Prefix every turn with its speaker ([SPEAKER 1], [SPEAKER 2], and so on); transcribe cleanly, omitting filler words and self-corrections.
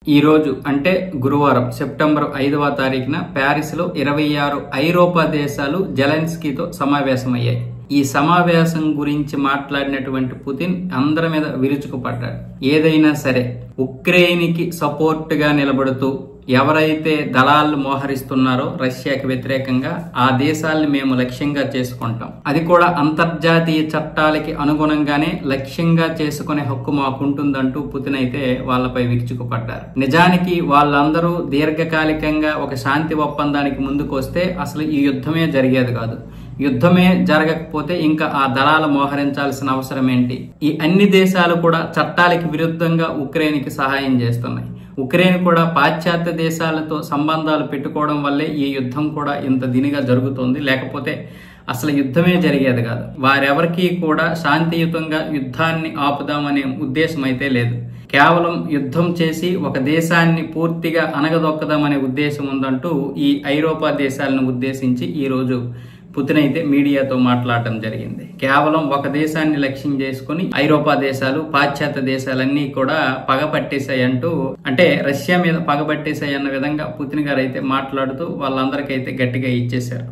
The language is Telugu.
[SPEAKER 1] ఈ రోజు అంటే గురువారం సెప్టెంబర్ 5వ తారీఖున ప్యారిస్ లో 26 ఐరోపా దేశాలు జెలెన్స్కీతో సమావేశమయ్యాయి. ఈ సమావేశం గురించి మాట్లాడినటువంటి పుతిన్ అందరి మీద విరుచుకుపడ్డాడు. ఏదైనా సరే ఉక్రెయిన్ కి సపోర్ట్ గా నిలబడుతూ ఎవరైతే దళాలను మోహరిస్తున్నారో రష్యాకి వ్యతిరేకంగా ఆ దేశాలను మేము లక్ష్యంగా చేసుకుంటాం, అది కూడా అంతర్జాతీయ చట్టాలకి అనుగుణంగానే లక్ష్యంగా చేసుకునే హక్కు మాకుంటుందంటూ పుతిన్ అయితే వాళ్ళపై విరుచుకుపడ్డారు. నిజానికి వాళ్ళందరూ దీర్ఘకాలికంగా ఒక శాంతి ఒప్పందానికి ముందుకు వస్తే అసలు ఈ యుద్ధమే జరిగేది కాదు. యుద్ధమే జరగకపోతే ఇంకా ఆ దళాలు మోహరించాల్సిన అవసరం ఏంటి? ఈ అన్ని దేశాలు కూడా చట్టాలకి విరుద్ధంగా ఉక్రెయిన్ కి సహాయం చేస్తున్నాయి. ఉక్రెయిన్ కూడా పాశ్చాత్య దేశాలతో సంబంధాలు పెట్టుకోవడం వల్లే ఈ యుద్ధం కూడా ఇంత దినిగా జరుగుతోంది. లేకపోతే అసలు యుద్ధమే జరిగేది కాదు. వారెవరికీ కూడా శాంతియుతంగా యుద్ధాన్ని ఆపుదామనే ఉద్దేశం అయితే లేదు. కేవలం యుద్ధం చేసి ఒక దేశాన్ని పూర్తిగా అణగదొక్కదామనే ఉద్దేశం ఉందంటూ ఈ ఐరోపా దేశాలను ఉద్దేశించి ఈ రోజు పుతిన్ అయితే మీడియాతో మాట్లాడటం జరిగింది. కేవలం ఒక దేశాన్ని లక్ష్యం చేసుకుని ఐరోపా దేశాలు, పాశ్చాత్య దేశాలన్నీ కూడా పగపట్టేశాయంటూ, అంటే రష్యా మీద పగపట్టేశాయన్న విధంగా పుతిన్ గారు అయితే మాట్లాడుతూ వాళ్ళందరికైతే గట్టిగా ఇచ్చేశారు.